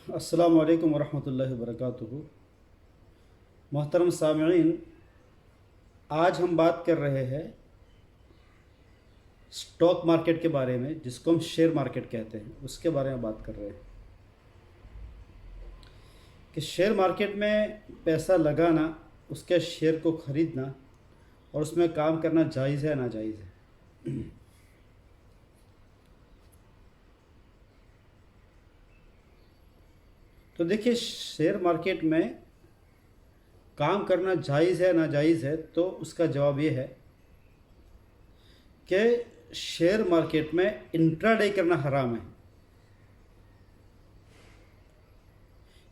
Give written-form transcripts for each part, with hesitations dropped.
अस्सलामु अलैकुम वरहमतुल्लाहि वबरकातुहू। मोहतरम सामईन, आज हम बात कर रहे हैं स्टॉक मार्केट के बारे में, जिसको हम शेयर मार्केट कहते हैं। उसके बारे में बात कर रहे हैं कि शेयर मार्केट में पैसा लगाना, उसके शेयर को ख़रीदना और उसमें काम करना जायज़ है नाजायज़ है। तो देखिए, शेयर मार्केट में काम करना जायज़ है नाजायज़ है, तो उसका जवाब ये है कि शेयर मार्केट में इंट्राडे करना हराम है।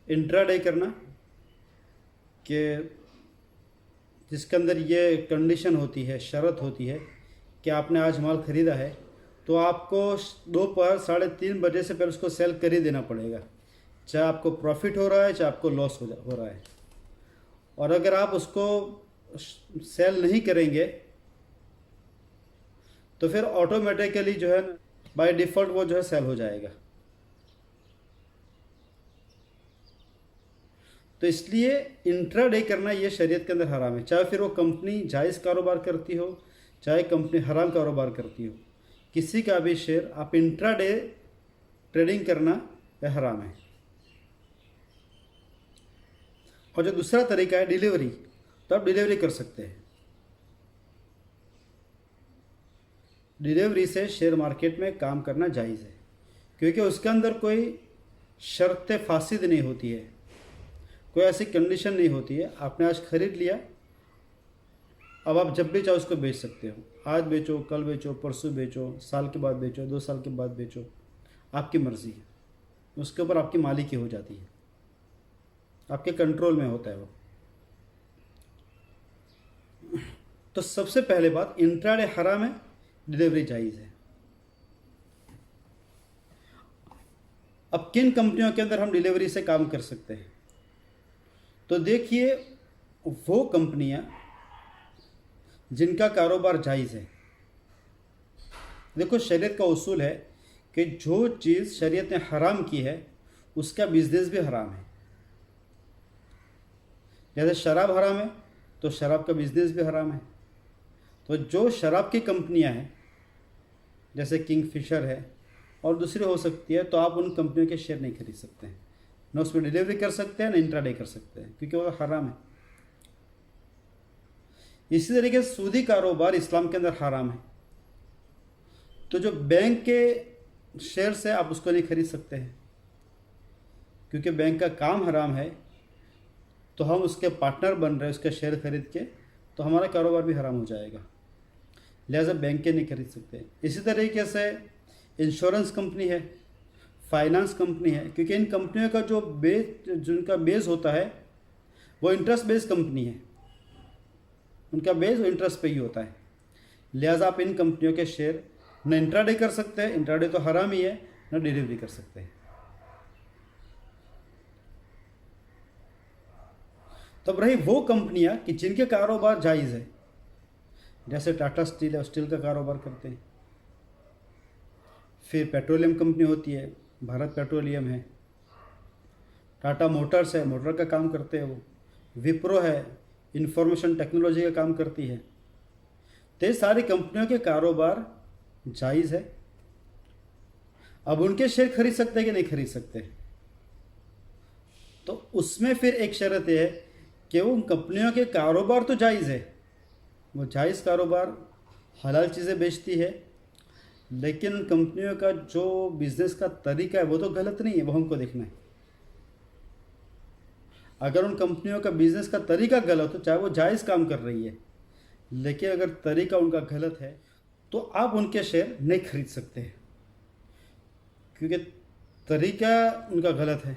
इंट्राडे करना कि जिसके अंदर ये कंडीशन होती है, शर्त होती है कि आपने आज माल ख़रीदा है तो आपको दोपहर 3:30 से पहले उसको सेल कर ही देना पड़ेगा, चाहे आपको प्रॉफिट हो रहा है चाहे आपको लॉस हो रहा है। और अगर आप उसको सेल नहीं करेंगे तो फिर ऑटोमेटिकली जो है ना, बाय डिफ़ॉल्ट वो जो है सेल हो जाएगा। तो इसलिए इंट्राडे करना ये शरीयत के अंदर हराम है, चाहे फिर वो कंपनी जायज़ कारोबार करती हो चाहे कंपनी हराम कारोबार करती हो। किसी का भी शेयर आप इंट्राडे ट्रेडिंग करना यह हराम है। और जो दूसरा तरीका है डिलीवरी, तो आप डिलीवरी कर सकते हैं। डिलीवरी से शेयर मार्केट में काम करना जायज़ है, क्योंकि उसके अंदर कोई शर्त फासिद नहीं होती है, कोई ऐसी कंडीशन नहीं होती है। आपने आज ख़रीद लिया, अब आप जब भी चाहो उसको बेच सकते हो। आज बेचो, कल बेचो, परसों बेचो, साल के बाद बेचो, 2 साल के बाद बेचो, आपकी मर्ज़ी है। उसके ऊपर आपकी मालिकी हो जाती है, आपके कंट्रोल में होता है वो। तो सबसे पहले बात, इंट्राडे हराम है, डिलीवरी जायज़ है। अब किन कंपनियों के अंदर हम डिलीवरी से काम कर सकते हैं? तो देखिए, वो कंपनियां जिनका कारोबार जायज़ है। देखो, शरीयत का उसूल है कि जो चीज़ शरीयत ने हराम की है उसका बिजनेस भी हराम है। जैसे शराब हराम है तो शराब का बिजनेस भी हराम है। तो जो शराब की कंपनियां हैं, जैसे किंगफिशर है और दूसरी हो सकती है, तो आप उन कंपनियों के शेयर नहीं खरीद सकते हैं, ना उसमें डिलीवरी कर सकते हैं ना इंट्राडे कर सकते हैं, क्योंकि वो हराम है। इसी तरीके से सूदी कारोबार इस्लाम के अंदर हराम है। तो जो बैंक के शेयर्स है आप उसको नहीं खरीद सकते हैं, क्योंकि बैंक का काम हराम है। तो हम उसके पार्टनर बन रहे हैं उसके शेयर खरीद के, तो हमारा कारोबार भी हराम हो जाएगा। लिहाजा बैंक के नहीं खरीद सकते। इसी तरीके से इंश्योरेंस कंपनी है, फाइनेंस कंपनी है, क्योंकि इन कंपनियों का जिनका बेस होता है वो इंटरेस्ट बेस्ड कंपनी है, उनका बेस इंटरेस्ट पे ही होता है। लिहाजा आप इन कंपनियों के शेयर न इंट्राडे कर सकते हैं, इंट्राडे तो हराम ही है, न डिलीवरी कर सकते हैं। तब रही वो कंपनियां कि जिनके कारोबार जायज़ है, जैसे टाटा स्टील है, स्टील का कारोबार करते हैं। फिर पेट्रोलियम कंपनी होती है, भारत पेट्रोलियम है। टाटा मोटर्स है, मोटर का काम करते हैं वो। विप्रो है, इंफॉर्मेशन टेक्नोलॉजी का काम करती है। तो ये सारी कंपनियों के कारोबार जायज़ है। अब उनके शेयर खरीद सकते हैं कि नहीं खरीद सकते? तो उसमें फिर एक शर्त है कि उन कंपनियों के कारोबार तो जायज़ है, वो जायज़ कारोबार हलाल चीज़ें बेचती है, लेकिन उन कंपनियों का जो बिज़नेस का तरीका है वो तो गलत नहीं है, वो हमको देखना है। अगर उन कंपनियों का बिज़नेस का तरीका गलत हो, चाहे वो जायज़ काम कर रही है, लेकिन अगर तरीका उनका गलत है तो आप उनके शेयर नहीं खरीद सकते हैं, क्योंकि तरीका उनका गलत है।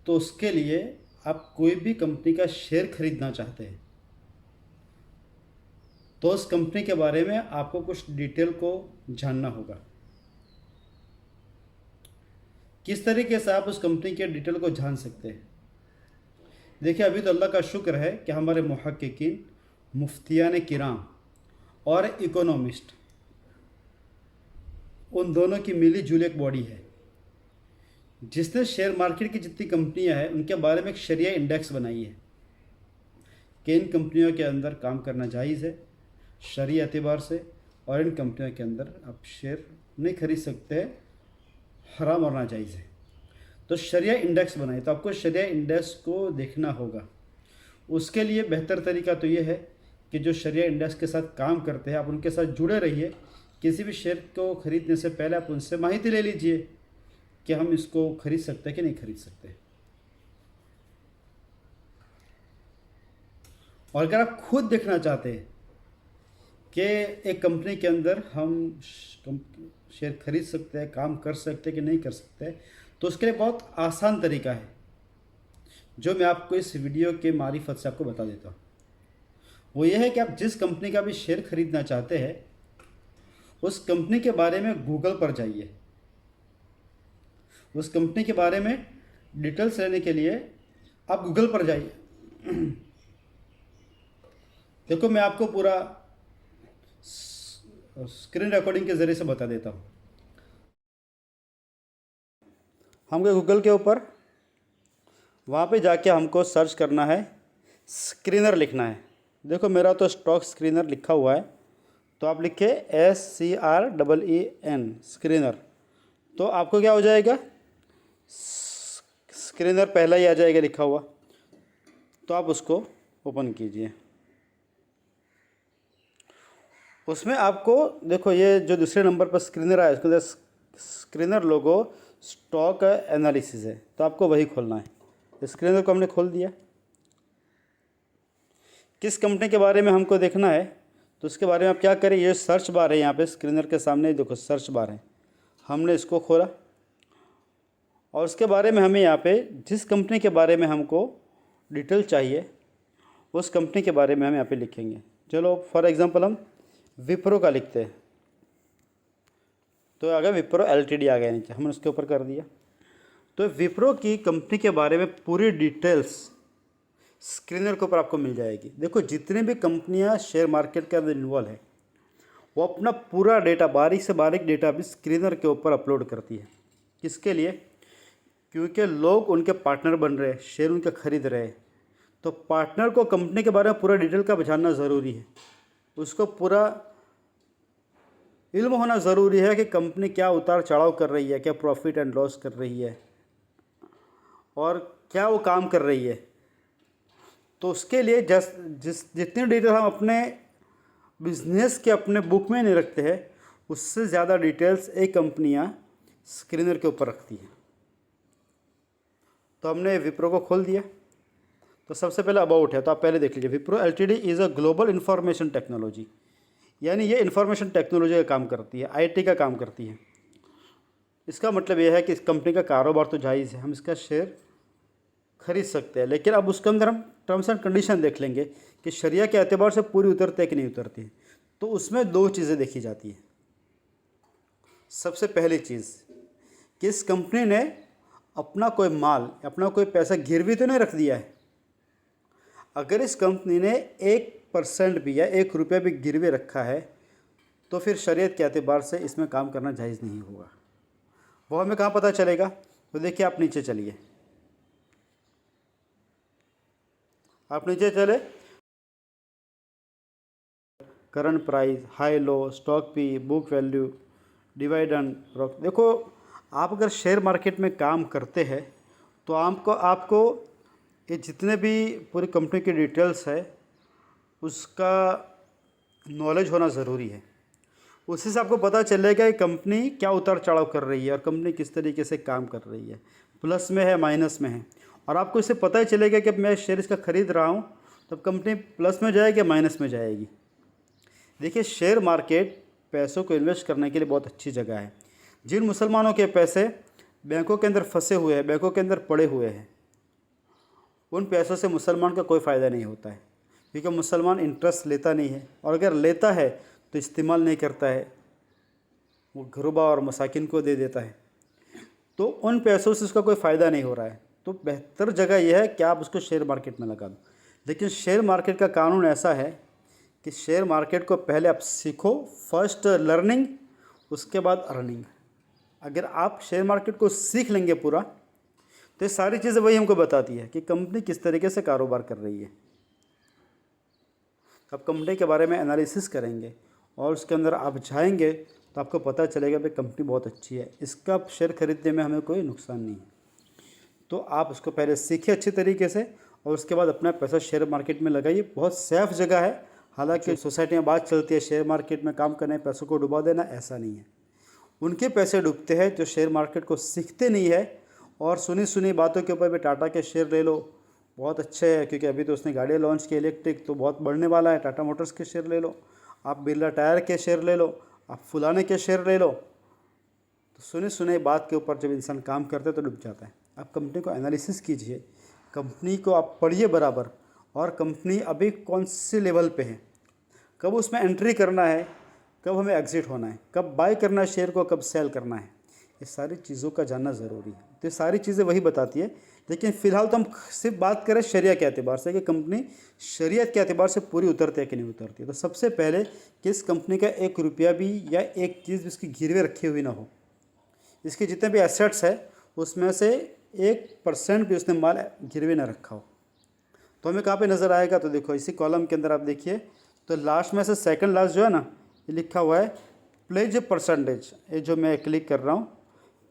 तो उसके लिए आप कोई भी कंपनी का शेयर खरीदना चाहते हैं तो उस कंपनी के बारे में आपको कुछ डिटेल को जानना होगा। किस तरीके से आप उस कंपनी के डिटेल को जान सकते हैं? देखिए, अभी तो अल्लाह का शुक्र है कि हमारे मुहक्किकीन, मुफ्तियान किराम और इकोनॉमिस्ट, उन दोनों की मिली जुली एक बॉडी है जिसने शेयर मार्केट की जितनी कंपनियां हैं उनके बारे में एक शरिया इंडेक्स बनाई है कि इन कंपनियों के अंदर काम करना जायज़ है शरिया एतबार से, और इन कंपनियों के अंदर आप शेयर नहीं खरीद सकते, हराम और नाजायज़ है। तो शरिया इंडेक्स बनाए, तो आपको शरिया इंडेक्स को देखना होगा। उसके लिए बेहतर तरीका तो ये है कि जो शरिया इंडेक्स के साथ काम करते हैं आप उनके साथ जुड़े रहिए। किसी भी शेयर को ख़रीदने से पहले आप उनसे माहिती ले लीजिए कि हम इसको खरीद सकते हैं कि नहीं खरीद सकते। और अगर आप खुद देखना चाहते हैं कि एक कंपनी के अंदर हम शेयर खरीद सकते हैं, काम कर सकते हैं कि नहीं कर सकते, तो उसके लिए बहुत आसान तरीका है जो मैं आपको इस वीडियो के मारिफत से आपको बता देता हूँ। वो ये है कि आप जिस कंपनी का भी शेयर खरीदना चाहते हैं उस कंपनी के बारे में गूगल पर जाइए। उस कंपनी के बारे में डिटेल्स लेने के लिए आप गूगल पर जाइए। देखो मैं आपको पूरा स्क्रीन रिकॉर्डिंग के ज़रिए से बता देता हूँ। हम गए गूगल के ऊपर, वहाँ पे जाके हमको सर्च करना है, स्क्रीनर लिखना है। देखो मेरा तो स्टॉक स्क्रीनर लिखा हुआ है, तो आप लिखे SCREEN स्क्रीनर, तो आपको क्या हो जाएगा, स्क्रीनर पहला ही आ जाएगा लिखा हुआ। तो आप उसको ओपन कीजिए। उसमें आपको देखो ये जो दूसरे नंबर पर स्क्रीनर आया उसके अंदर स्क्रीनर लोगो स्टॉक एनालिसिस है, तो आपको वही खोलना है। स्क्रीनर को हमने खोल दिया। किस कंपनी के बारे में हमको देखना है तो उसके बारे में आप क्या करें, ये सर्च बार है यहाँ पे स्क्रीनर के सामने, देखो सर्च बार है, हमने इसको खोला और उसके बारे में हमें यहाँ पे जिस कंपनी के बारे में हमको डिटेल चाहिए उस कंपनी के बारे में हम यहाँ पे लिखेंगे। चलो फॉर एग्जांपल हम विप्रो का लिखते हैं, तो अगर विप्रो LTD आ गया नीचे, हमने उसके ऊपर कर दिया। तो विप्रो की कंपनी के बारे में पूरी डिटेल्स स्क्रीनर के ऊपर आपको मिल जाएगी। देखो जितने भी कंपनियां शेयर मार्केट के अंदर इन्वॉल्व है वो अपना पूरा डेटा, बारीक से बारीक डेटा भी स्क्रीनर के ऊपर अपलोड करती है। किसके लिए, क्योंकि लोग उनके पार्टनर बन रहे हैं, शेयर उनके खरीद रहे हैं, तो पार्टनर को कंपनी के बारे में पूरा डिटेल का जानना ज़रूरी है। उसको पूरा इल्म होना ज़रूरी है कि कंपनी क्या उतार चढ़ाव कर रही है, क्या प्रॉफिट एंड लॉस कर रही है और क्या वो काम कर रही है। तो उसके लिए जितनी डिटेल हम अपने बिजनेस के अपने बुक में नहीं रखते हैं उससे ज़्यादा डिटेल्स एक कंपनियां स्क्रीनर के ऊपर रखती हैं। तो हमने विप्रो को खोल दिया। तो सबसे पहले अबाउट है, तो आप पहले देख लीजिए। Wipro LTD is a global information technology, यानी ये इंफॉर्मेशन टेक्नोलॉजी का काम करती है, IT का काम करती है। इसका मतलब यह है कि इस कंपनी का कारोबार तो जायज़ है, हम इसका शेयर खरीद सकते हैं, लेकिन अब उसके अंदर हम टर्म्स एंड कंडीशन देख लेंगे कि शरिया के एतबार से पूरी उतरते है कि नहीं उतरती। तो उसमें दो चीज़ें देखी जाती है। सबसे पहली चीज़ कि इस कंपनी ने अपना कोई माल, अपना कोई पैसा गिरवी तो नहीं रख दिया है। अगर इस कंपनी ने 1% भी या 1 रुपया भी गिरवे रखा है तो फिर शरीयत के एतबार से इसमें काम करना जायज़ नहीं होगा। वो हमें कहाँ पता चलेगा, तो देखिए आप नीचे चलिए, आप नीचे चले, current price, high low, stock P, book value, dividend, देखो आप अगर शेयर मार्केट में काम करते हैं तो आपको ये जितने भी पूरी कंपनी की डिटेल्स है उसका नॉलेज होना ज़रूरी है। उसी से आपको पता चलेगा कि कंपनी क्या उतार चढ़ाव कर रही है और कंपनी किस तरीके से काम कर रही है, प्लस में है माइनस में है। और आपको इससे पता ही चलेगा कि अब मैं शेयर इसका ख़रीद रहा हूँ तब कंपनी प्लस में जाएगी या माइनस में जाएगी। देखिए शेयर मार्केट पैसों को इन्वेस्ट करने के लिए बहुत अच्छी जगह है। जिन मुसलमानों के पैसे बैंकों के अंदर फंसे हुए हैं, बैंकों के अंदर पड़े हुए हैं, उन पैसों से मुसलमान का कोई फ़ायदा नहीं होता है, क्योंकि मुसलमान इंटरेस्ट लेता नहीं है, और अगर लेता है तो इस्तेमाल नहीं करता है, वो गुरबा और मसाकिन को दे देता है। तो उन पैसों से उसका कोई फ़ायदा नहीं हो रहा है। तो बेहतर जगह यह है कि आप उसको शेयर मार्केट में लगा दो। लेकिन शेयर मार्केट का कानून ऐसा है कि शेयर मार्केट को पहले आप सीखो, फर्स्ट लर्निंग, उसके बाद अर्निंग। अगर आप शेयर मार्केट को सीख लेंगे पूरा, तो ये सारी चीज़ें वही हमको बताती है कि कंपनी किस तरीके से कारोबार कर रही है। आप कंपनी के बारे में एनालिसिस करेंगे और उसके अंदर आप जाएंगे तो आपको पता चलेगा भाई कंपनी बहुत अच्छी है, इसका शेयर खरीदने में हमें कोई नुकसान नहीं है। तो आप उसको पहले सीखिए अच्छी तरीके से और उसके बाद अपना पैसा शेयर मार्केट में लगाइए। बहुत सेफ जगह है। हालांकि सोसाइटी में बात चलती है शेयर मार्केट में काम करने पैसों को डुबा देना, ऐसा नहीं है। उनके पैसे डूबते हैं जो शेयर मार्केट को सीखते नहीं है और सुनी सुनी बातों के ऊपर भी टाटा के शेयर ले लो, बहुत अच्छे है क्योंकि अभी तो उसने गाड़ियाँ लॉन्च की इलेक्ट्रिक, तो बहुत बढ़ने वाला है। टाटा मोटर्स के शेयर ले लो, आप बिरला टायर के शेयर ले लो, आप फुलाने के शेयर ले लो। तो सुने सुने बात के ऊपर जब इंसान काम करता है तो डूब जाता है। आप कंपनी को एनालिसिस कीजिए, कंपनी को आप पढ़िए बराबर, और कंपनी अभी कौन से लेवल पे है, कब उसमें एंट्री करना है, कब हमें एग्जिट होना है, कब बाय करना है शेयर को, कब सेल करना है, ये सारी चीज़ों का जानना ज़रूरी है। तो ये सारी चीज़ें वही बताती है। लेकिन फ़िलहाल तो हम सिर्फ बात करें शरिया के एतबार से कि कंपनी शरीयत के एतबार से पूरी उतरती है कि नहीं उतरती है। तो सबसे पहले किस कंपनी का 1 रुपया भी या एक चीज़ इसकी गिरवे रखी हुई ना हो, इसके जितने भी एसेट्स है उसमें से 1% भी उसने माल गिरवे ना रखा हो। तो हमें कहाँ पे नज़र आएगा, तो देखो इसी कॉलम के अंदर आप देखिए, तो लास्ट में से सेकंड लास्ट जो है ना, ये लिखा हुआ है प्लेज परसेंटेज। ये जो मैं क्लिक कर रहा हूँ,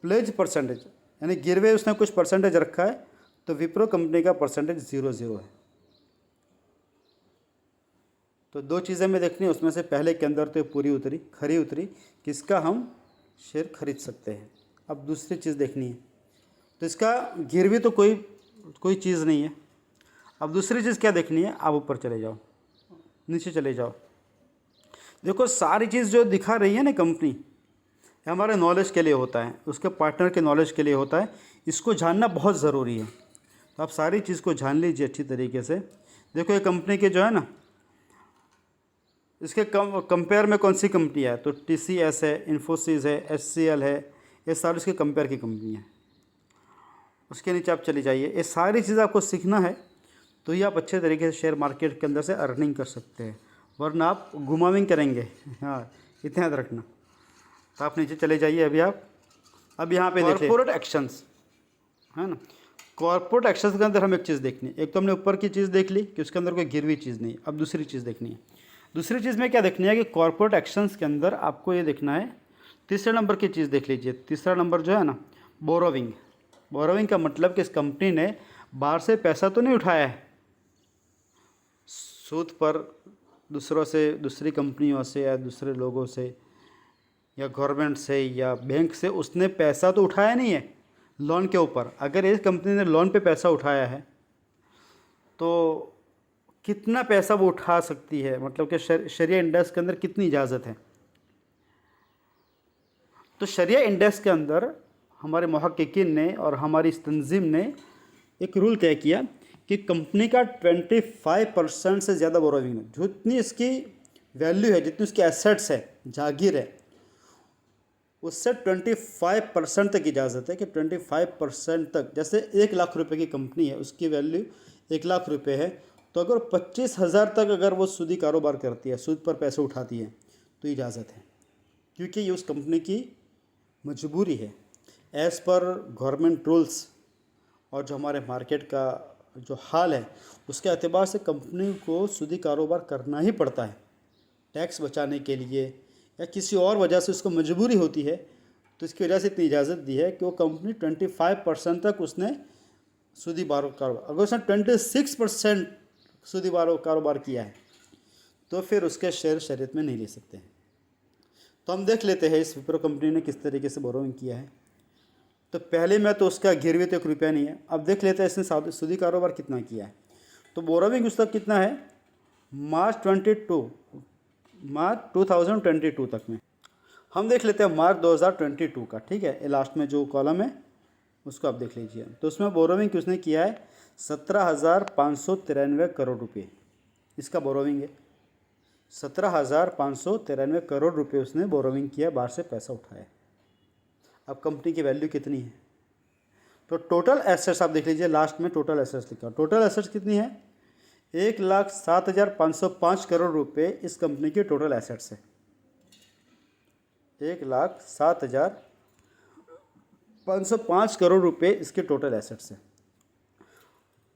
प्लेज परसेंटेज यानी गिरवे उसने कुछ परसेंटेज रखा है, तो विप्रो कंपनी का परसेंटेज 0 है। तो 2 चीज़ें मैं देखनी है, उसमें से पहले के अंदर तो ये पूरी उतरी, खरी उतरी, किसका हम शेयर खरीद सकते हैं। अब दूसरी चीज़ देखनी है, तो इसका गिरवी तो कोई चीज़ नहीं है। अब दूसरी चीज़ क्या देखनी है, आप ऊपर चले जाओ, नीचे चले जाओ, देखो सारी चीज़ जो दिखा रही है ना कंपनी, ये हमारे नॉलेज के लिए होता है, उसके पार्टनर के नॉलेज के लिए होता है, इसको जानना बहुत ज़रूरी है। तो आप सारी चीज़ को जान लीजिए अच्छी तरीके से। देखो ये कंपनी के जो है ना, इसके कंपेयर में कौन सी कंपनी है, तो TCS है, इन्फोसिस है, HCL है, ये सारी इसके कंपेयर की कंपनी है। उसके नीचे आप चली जाइए, ये सारी चीज़ आपको सीखना है, तो ये आप अच्छे तरीके से शेयर मार्केट के अंदर से अर्निंग कर सकते हैं, वरना आप घुमाविंग करेंगे। हाँ, इतना याद रखना। तो आप नीचे चले जाइए। अब यहाँ पे देखिए कॉर्पोरेट एक्शंस है ना, कॉर्पोरेट एक्शंस के अंदर हम एक चीज़ देखनी है। एक तो हमने ऊपर की चीज़ देख ली कि उसके अंदर कोई गिरवी चीज़ नहीं। अब दूसरी चीज़ देखनी है। दूसरी चीज़ में क्या देखनी है कि कॉर्पोरेट एक्शंस के अंदर आपको ये देखना है, तीसरे नंबर की चीज़ देख लीजिए। तीसरा नंबर जो है ना, बोरोविंग। बोरोविंग का मतलब कि इस कंपनी ने बाहर से पैसा तो नहीं उठाया है, सूद पर दूसरों से, दूसरी कंपनियों से या दूसरे लोगों से या गवर्नमेंट से या बैंक से उसने पैसा तो उठाया नहीं है लोन के ऊपर। अगर इस कंपनी ने लोन पे पैसा उठाया है तो कितना पैसा वो उठा सकती है, मतलब कि शरिया इंडेक्स के अंदर कितनी इजाज़त है। तो शरिया इंडेक्स के अंदर हमारे मुहक्किकीन ने और हमारी इस तंजीम ने एक रूल तय किया कि कंपनी का 25% से ज़्यादा बोरोविंग है, जितनी इसकी वैल्यू है, जितनी उसकी एसेट्स है, जागीर है, उससे 25% तक इजाज़त है कि 25% तक। जैसे 1 लाख रुपए की कंपनी है, उसकी वैल्यू 1 लाख रुपए है, तो अगर 25,000 तक अगर वो सूदी कारोबार करती है, सूद पर पैसे उठाती है, तो इजाज़त है, क्योंकि ये उस कंपनी की मजबूरी है। एज़ पर गवर्नमेंट रूल्स और जो हमारे मार्केट का जो हाल है उसके एतबार से कंपनी को सूदी कारोबार करना ही पड़ता है, टैक्स बचाने के लिए या किसी और वजह से उसको मजबूरी होती है। तो इसकी वजह से इतनी इजाज़त दी है कि वो कंपनी 25% तक उसने सूदी कारोबार, अगर उसने 26% सूदी कारोबार किया है तो फिर उसके शेयर शरीयत में नहीं ले सकते हैं। तो हम देख लेते हैं इस विप्रो कंपनी ने किस तरीके से बोरोइंग किया है। तो पहले में तो उसका गिरवी तो 1 रुपया नहीं है। अब देख लेते हैं इसने सूदी कारोबार कितना किया है। तो बोरोइंग उसका कितना है, मार्च 2022 तक में। हम देख लेते हैं मार्च 2022 का, ठीक है। ये लास्ट में जो कॉलम है उसको आप देख लीजिए। तो उसमें बोरोइंग किसने किया है, 17,593 करोड़ रुपये इसका बोरोइंग है। 17,593 करोड़ रुपये उसने बोरोइंग किया, बाहर से पैसा उठाया। अब कंपनी की वैल्यू कितनी है, तो टोटल एसेट्स आप देख लीजिए, लास्ट में टोटल एसेट्स लिखा। टोटल एसेट्स कितनी है, 1,07,505 करोड़ रुपये इस कंपनी की टोटल एसेट्स है। 1,07,505 505 करोड़ रुपए इसके टोटल एसेट्स हैं।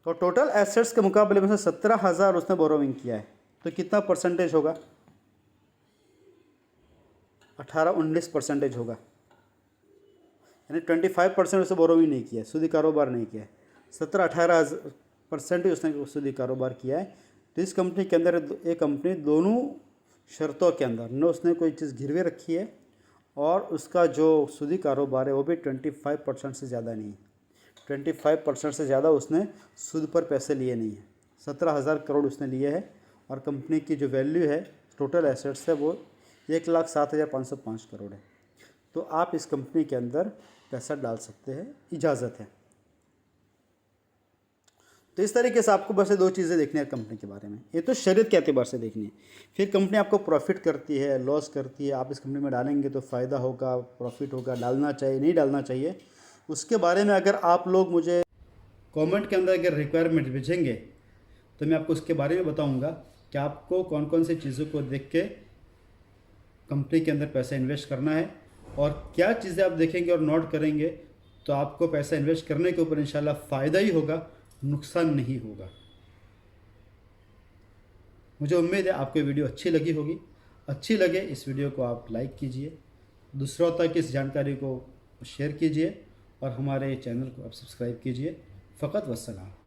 तो टोटल एसेट्स के मुकाबले में से 17,000 उसने बोरोविंग किया है, तो कितना परसेंटेज होगा? 18-19% होगा, यानी 25% उसने बोरोविंग नहीं किया है, सूदी कारोबार नहीं किया है। 17-18% उसने सूदी कारोबार किया है। तो इस कंपनी के अंदर ये कंपनी दोनों शर्तों के अंदर न उसने कोई चीज़ गिरवे रखी है और उसका जो सूदी कारोबार है वो भी 25% से ज़्यादा नहीं है। 25% से ज़्यादा उसने सूद पर पैसे लिए नहीं है। 17,000 करोड़ उसने लिए है और कंपनी की जो वैल्यू है टोटल एसेट्स है वो 1,07,505 करोड़ है। तो आप इस कंपनी के अंदर पैसा डाल सकते हैं, इजाज़त है। तो इस तरीके से आपको बस 2 चीज़ें देखनी है कंपनी के बारे में। ये तो शरीयत के एतबार से देखनी है। फिर कंपनी आपको प्रॉफिट करती है, लॉस करती है, आप इस कंपनी में डालेंगे तो फ़ायदा होगा, प्रॉफिट होगा, डालना चाहिए, नहीं डालना चाहिए, उसके बारे में अगर आप लोग मुझे कमेंट के अंदर अगर रिक्वायरमेंट भेजेंगे तो मैं आपको उसके बारे में बताऊंगा कि आपको कौन कौन सी चीज़ों को देख के कंपनी के अंदर पैसा इन्वेस्ट करना है और क्या चीज़ें आप देखेंगे और नोट करेंगे तो आपको पैसा इन्वेस्ट करने के ऊपर इंशाल्लाह फ़ायदा ही होगा, नुकसान नहीं होगा। मुझे उम्मीद है आपको वीडियो अच्छी लगी होगी। अच्छी लगे इस वीडियो को आप लाइक कीजिए, दूसरों तक इस जानकारी को शेयर कीजिए और हमारे चैनल को आप सब्सक्राइब कीजिए। फ़कत वस्सलाम।